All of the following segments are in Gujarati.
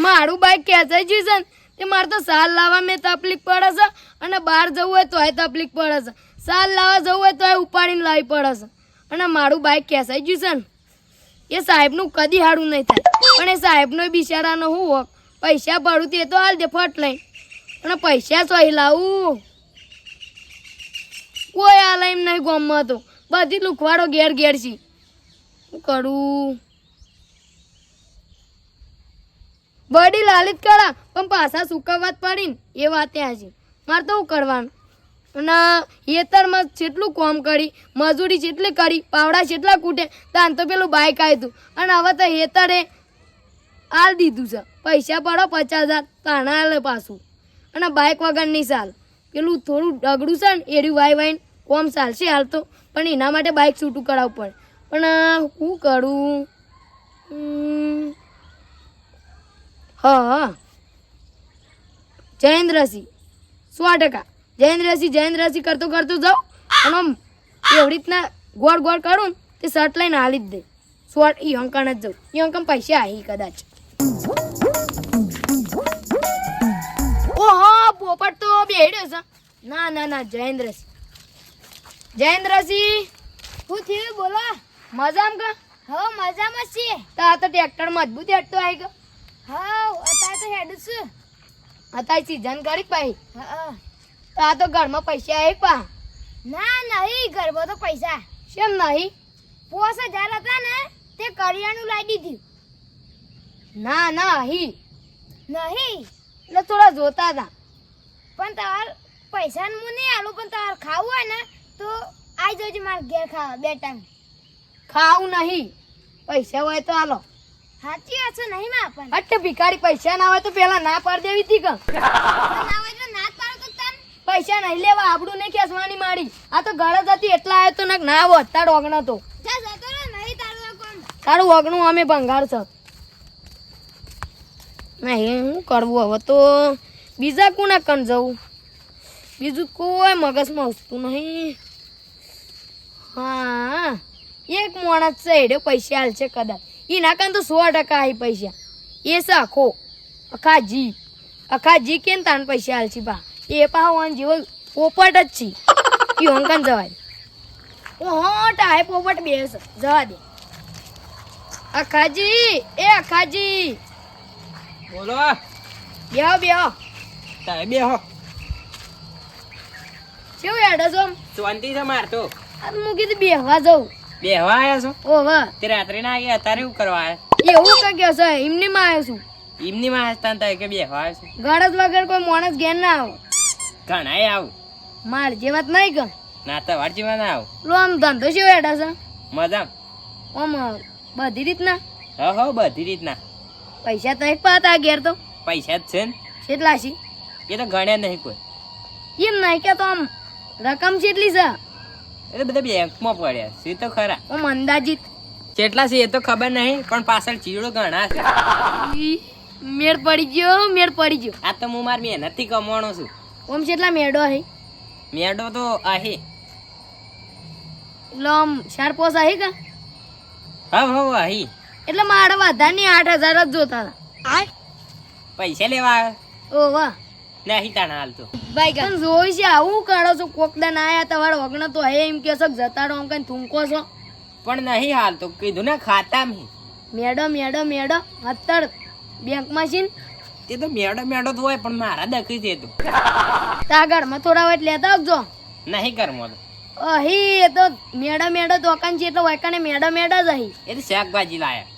મારું બાઈક ખેંચાઈ ગયું છે ને તે મારે તો સાલ લાવવા મેં તકલીફ પડે છે અને બહાર જવું હોય તોય તકલીફ પડે છે. સાલ લાવવા જવું હોય તોય ઉપાડીને લાવવી પડે છે અને મારું બાઈક ખેંચાઈ ગયું છે ને એ સાહેબનું કદી હારું નહીં થાય. પણ એ સાહેબનો બિચારાનો હું હોક પૈસા ભરું તે તો હાલ દે ફટ લઈને અને પૈસા ચોઈ લાવું કોઈ હાલ એમ નહીં ગમમાં તો બધી લુખવાડો ઘેર ઘેર છે. શું કરું બડી લાલિત કરા પણ પાછા સુકાવત પડીને એ વાત ત્યાં છે. મારે તો શું કરવાનું અને હેતરમાં જેટલું કામ કરી મજૂરી જેટલી કરી પાવડા જેટલા કૂટે તાન તો પેલું બાઇક આવ્યું અને હવે તો હેતરે આલ દીધું છે પૈસા પડો 50,000 તાણા આલે પાછું અને બાઇક વગરની સાલ પેલું થોડું ડગડું છે ને એર્યું વાઈ વાઈને કોમ ચાલશે હાલ તો પણ એના માટે બાઇક છૂટું કરાવવું પડે. પણ શું કરું હા જયેન્દ્રસિંહ 100% જયેન્દ્રસિંહ કરતો જાઉં અને આમ એવી રીતના ગોળ ગોળ કરું ને તે શર્ટ લઈને હાલી જ દે એ અંકણ જ જાઉં એ અંકણ પૈસા આવી કદાચ. ઓહો પોપટ તો બેડ્યો છે. ના જયેન્દ્રસિંહ શું થયું બોલો? મજામાં કા? હા મજામાં છીએ. તા તો ટ્રેક્ટર મજબૂત હેડતો આવી ગયો. હા અત્યારે તો હેડું છું. અત્યારે સીઝન કરી પાઈ હા તા તો ઘરમાં પૈસા આવી પા. ના નહીં ઘરમાં તો પૈસા કેમ નહીં? 5,000 હતા ને તે કરિયાણું લાવી દીધું. ના હી નહીં એટલે થોડા જોતા હતા. પણ તાર પૈસા હું નહીં આલું પણ તાર ખાવું હોય ને તો આઈ જજો મારા ઘેર ખાવા 2 ટાઈમ. ખાવું નહીં પૈસા હોય તો હાલો. સાચી વાત છે નહીં માં પણ હટ ભિખારી પૈસા ના હોય તો પેલા ના પાડી દેવી હતી કે ના હોય તો ના જ પાડો તો તન. પૈસા નહીં લેવા આબડું નહીં ખેંચવાની મારી. આ તો ગળત હતી એટલા આવ્યો તો ના વધતા ડોગણો તો જા જતો રહે નહીં તારું કોણ. તારું વગણું અમે ભંગાર છે. નહીં શું કરવું હવે તો બીજા કોના કણ જવું બીજું કોઈ મગજમાં વસ્તુ નહીં. હા એક માણસ છે એડે પૈસા હાલ છે કદાચ એના કાન તો 100% આવી પૈસા એ છે આખા જી કે તાન પૈસા હાલ છે પા એ પાવન જેવો પોપટ જ છે એ હોંકન જવાય. ઓહો ટાય પોપટ બેસ જવા દે. અખાજી બોલો બેહો તારે બેહો કેવું હેડો છો? શાંતિ છે માર તો. હું કીધું બેહવા જવું. બેહવા આયા છો? ઓહો તે રાત્રે ના આવ્યા અત્યારે શું કરવા આયા? એવું કઈ કે છે એમને માં આવ્યો છું. એમની માં હસતા થાય કે બેહવા આવ્યા છો? ગરજ વગર કોઈ માણસ ઘેર ના આવો. ઘણાય આવું માર જે વાત નહીં કે ના તો વારજીમાં ના આવું. લો આમ ધંધો શું હેડા છે મજામ આમ બધી રીતના હો બધી રીતના. પૈસા તો એક પાતા ઘેર તો પૈસા જ છે ને કેટલા છે એ તો ગણ્યા નહીં કોઈ. એમ નહીં કે તો આમ રકમ કેટલી છે એટલે બધા બેંકમાં પડ્યા છે તો ખરા. આમ અંદાજિત કેટલા છે એ તો ખબર નહીં પણ પાછળ ચીડો ઘણા છે. ઈ મેળ પડી ગયો. આ તો હું મારી મહેનતથી કમાણો છું. આમ કેટલા મેળો હે મેડો તો આહી એટલે આમ 4-5 હે કે હા આહી એટલે મારે વધારે 8,000 જ જોતા હતા. પૈસા લેવા આવ્યો ઓ વાહ નહીં તાણા હાલ તો. ભાઈ પણ જોઈ છે આવું કરો છો કોકદાન આયા તમારા વગણ તો હે એમ કે છે જતા રહો આમ કઈ થૂંકો છો પણ નહીં હાલ તો કીધું ને ખાતા મેડો અત્તર બેંકમાં છે ને તે તો મેડો તો હોય પણ મારા દખી છે તું તાગળમાં થોડા હોય લેતા આવજો. નહીં કરમો તો અહી એ તો મેડો દુકાન છે એટલે વાયકાને મેડો જ અહીં. એ તો શાકભાજી લાયા.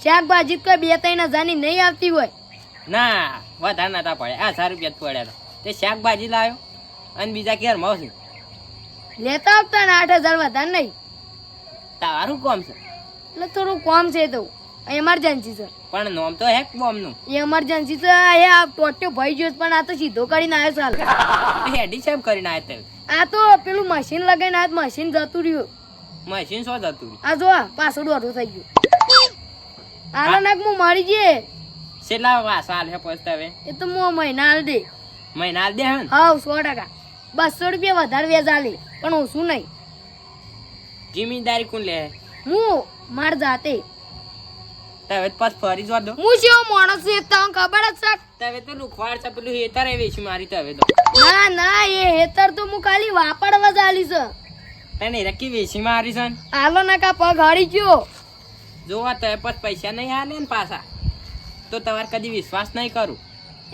શાકભાજી તો 2-3 હજારની નહીં આવતી હોય. ના વધારે નતા પડ્યા 1000 રૂપિયા જ પડ્યા હતા. તે શાકભાજી લાવ્યો અને બીજા ઘેરમાં છે લેતા આવતા ને 8,000 વધારે નહીં. તારું કોમ છે એટલે થોડું કોમ છે તો એમરજન્સી છે. પણ નોમ તો હેક બોમનું એમરજન્સી છે એ આ ટોટ્યો ભાઈ ગયો પણ આ તો સીધો કરીને આવ્યો ચાલ. હેડી સાહેબ કરીને આવ્યા તે. આ તો પેલું મશીન લગાઈને આ મશીન જતું રહ્યું. મશીન શું જતું આ જો પાછળ દોઢું થઈ ગયું. આલો નાક હું મરી જઈએ. કેટલા વાસા હાલ હે પસ્તાવે એ તો હું મહિના હાલ દે. મહિના હાલ દે હે હા 100%. 200 રૂપિયા વધારે વ્યાજ આલે પણ ઓછું નહીં. જિમ્મેદારી કોણ લે? હું માર જાતે. હવે તો પાછ ફરી જ દો. હું જેવો માણસ છું એ તો ખબર જ છે. હવે તો લુખવાડ છે પેલું હેતર એ વેચી મારી તો હવે તો. ના ના એ હેતર તો હું ખાલી વાપરવા જ આલી છે. તને રકી વેચી મારી છે ને. આલો ના કા પગ હળી ગયો. જોવા તો પછી પૈસા નહીં આલે ને પાછા તો તમારે કદી વિશ્વાસ નહીં કરું.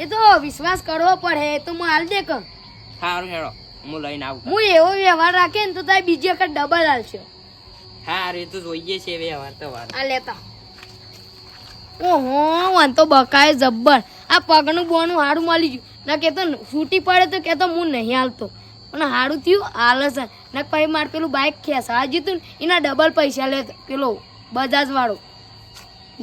એ તો વિશ્વાસ કરવો પડે એ તો હું હાલ દે કર. સારું હેડો હું લઈને આવું. હું એવો વ્યવહાર રાખે ને તો તારે બીજી વખત ડબલ હાલશે. હારું એ તો જોઈએ છે વ્યવહાર તો વાર. આ લેતા ઓહો વાન તો બકાય જબ્બર. આ પગનું બોનું હાડું મળી ગયું ના કે તો છૂટી પડે તો કે તો હું નહીં હાલતો પણ હાડું થયું હાલે છે ને પછી મારે પેલું બાઇક ખેંચા જીતું ને એના ડબલ પૈસા લે પેલો બજાજ વાળો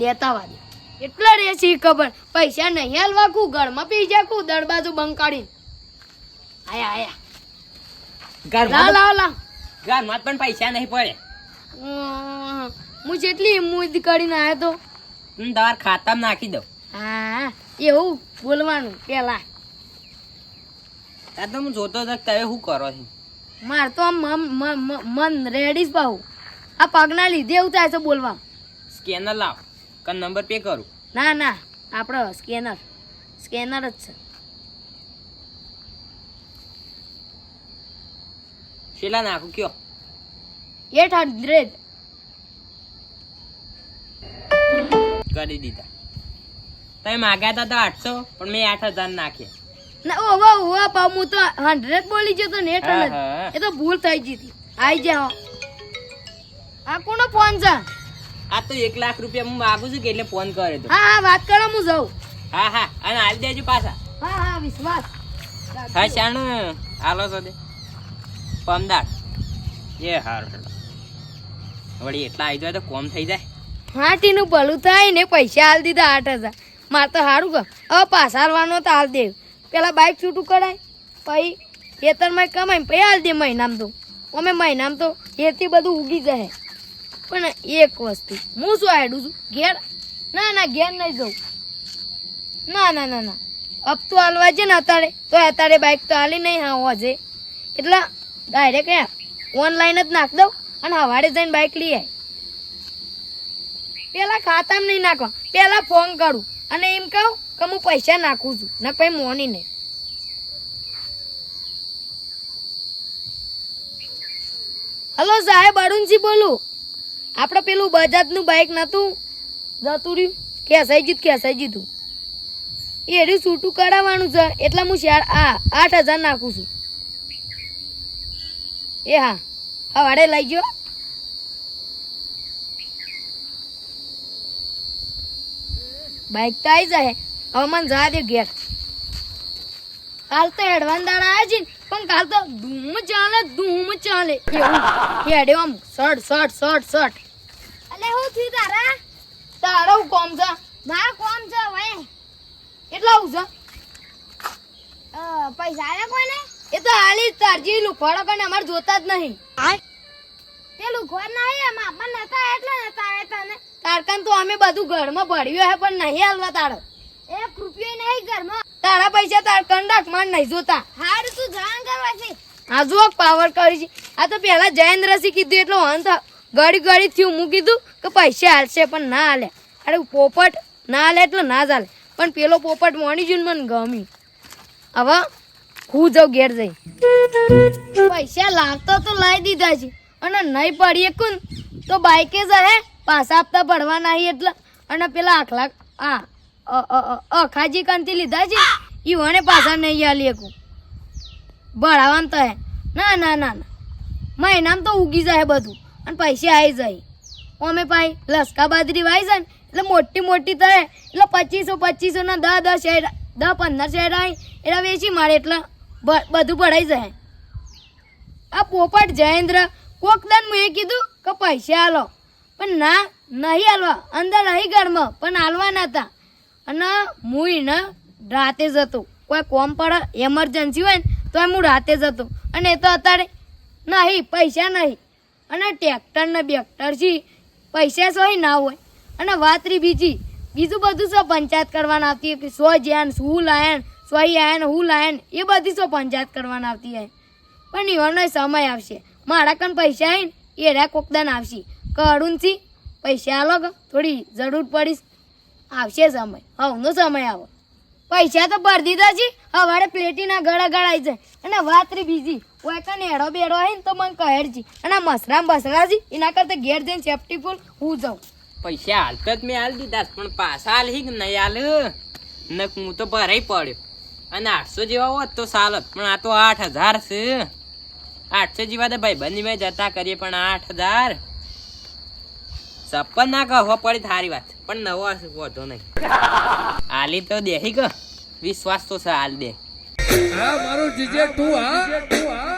લેતા વાળી એટલા રે છે ખબર પૈસા નહીં હાલવા કુ ઘરમાં પી જા કુ દરબાજુ બંકાડી આયા આયા લા લા લા ઘરમાં પણ પૈસા નહીં પડે. હું જેટલી હિંમત કરીને આવ્યો તો હું તમારા ખાતામાં નાખી દઉં. હા એવું બોલવાનું પેલા આ તો હું જોતો હતો કે તમે શું કરો છો. માર તો આમ મન રેડી જ પાહું આ પગના લીધે એવું થાય છે બોલવા. સ્કેનર લાવ કે નંબર પે કરું. ના ના આપણે સ્કેનર જ છે. શેલા નાખું કયો. 800 કરી દીધા. તમે માગ્યા હતા તો 800 પણ મેં 8000 નાખ્યા. ના ઓવા ઓવા પા હું તો 100 બોલી જતો ને એટલે હા, હા. એ તો ભૂલ થઈ ગઈ હતી. આઈ જા આ કોનો ફોન છે? આ તો 1 લાખ રૂપિયા હું માગું છું કે એટલે ફોન કરે તો. હા હા વાત કરો હું જાઉં. હા હા અને હાલ દેજો પાછા. હા હા વિશ્વાસ હા શાણ હાલો છો દે પમદાર એ હાર વળી એટલા આવી જાય તો કોમ થઈ જાય. હા ટીનું ભલું થાય ને પૈસા હાલ દીધા 8000 મારે તો સારું કર હવે પાછા હાલવાનો તો હાલ દે પેલા બાઇક છૂટું કરાય પછી ખેતરમાં કમાય પછી હાલ દે મહિનામાં તો અમે મહિનામાં તો એથી બધું ઉગી જાય. પણ એક વસ્તુ હું શું આડું છું ઘેર ના ના ઘેર નહીં જવું. ના ના ના ના હપ્તો હાલવા છે ને અત્યારે બાઇક તો હાલી નહીં હા હોજે એટલે ડાયરેક્ટ ઓનલાઈન જ નાખ દઉં અને સવારે જઈને બાઇક લઈ આય. પેલા ખાતામાં નહીં નાખવા પેલા ફોન કરું અને એમ કહું કે હું પૈસા નાખું છું ને પછી મોની નહીં. હલો સાહેબ અરુણજી બોલું. આપણે પેલું બજાજનું બાઇક નતું જતું રહ્યું ખેસાઈ જીધું એ રહ્યું છૂટું કરાવવાનું છે એટલે હું 8000 નાખું છું. એ હા હવાડે લઈ ગયો. બાઇક તો આવી જાય હવે મને જવા દે ઘેર. કાલ તો એડવાન્સ દાડા આવ્યા છે ને પણ કાલ તો ધૂમ ચાલે એવું હેડ્યો આમ શર્ટ અલે હું થયું તારા તારો કોમ છે મારા કોમ છે હવે એટલા આવું છે પૈસા આલે કોઈને એ તો હાલી તારજી લુખવાડો કરીને અમારે જોતા જ નહીં. પેલું ઘર નહીં એમાં આપણને નતા એટલે નતા આવે તને તારકાન તો અમે બધું ઘરમાં ભર્યું હે પણ નહીં હાલવા તારો 1 રૂપિયો નહીં ઘરમાં તારા પૈસા તાર કંડાક માર નહીં જોતા. હારું તું જાણ કરવા છે આ જો પાવર કરી છે. આ તો પેલા જયેન્દ્રસિંહ કીધું એટલો અંત ગળી થયું હું કીધું કે પૈસા હાલશે પણ ના હાલે. અરે પોપટ ના હાલે એટલે ના ચાલે પણ પેલો પોપટ મોણી જૂન મને ગમી. હવે હું જાઉં ઘેર જઈ પૈસા લાગતો તો લાવી દીધા છે અને નહીં પડીએ કુન તો બાઈકે જ હે પાછા હપ્તા ભરવા નહીં એટલે અને પેલા આખલા અખાજી કંતી લીધા છે ઈવોને પાછા નહીં આલી એકું ભરાવાનું તો હે. ના ના ના ના મહિનામાં તો ઉગી જાય બધું અને પૈસા આવી જાય. અમે પાઈ લસકા બાજરી વાઈ જાય ને એટલે મોટી થાય એટલે 2500 ના 10 શેર 10-15 શેર આવી એટલે વેચી મારે એટલે બધું ભરાઈ જાય. આ પોપટ જયેન્દ્ર કોક દાન મેં કીધું કે પૈસા હાલો પણ ના નહીં હાલવા અંદર રહી ઘરમાં પણ હાલવા નતા અને હું એને રાતે જતો કોઈ કોમ પડે એમરજન્સી હોય ને તો હું રાતે જતો અને એ તો અત્યારે નહીં પૈસા નહીં અને ટ્રેક્ટર ને બેક્ટર છે પૈસા સોય ના હોય અને વાતરી બીજું બધું શું પંચાયત કરવાના આવતી કે સો જ્યાં શું લાયન સોઈ આયન હું લાયન એ બધી શું પંચાયત કરવાના આવતી હોય પણ એવાનો સમય આવશે મારા કણ પૈસા આવીને એ કોકદાન આવશે કરુણથી પૈસા આલો થોડી જરૂર પડીશ આવશે સમય હવનો સમય આવો પૈસા તો ભરી દીધા છે હવારે પ્લેટીના ગળા ગળાઈ જાય અને વાત રી બીજી ઓય કને એડો બેડો હોય ને તો મને કહેર જી અને મસરામ બસરા જી એના કરતા ઘેર જઈને સેફટી ફૂલ હું જાઉં પૈસા હાલત જ મેં હાલ દીધા પણ પાછા હાલ હી કે નહીં હાલ ને હું તો ભરાઈ પડ્યો અને 800 જેવા હોત તો ચાલત પણ આ તો 8000 છે 800 જેવા તો ભાઈ બંને મેં જતા કરીએ પણ 8000 સપન ના કહો પડી થારી વાત પણ નવો વધો નહીં હાલી તો દેહી કે વિશ્વાસ તો છે હાલ દે હા મારું જીજે તું હા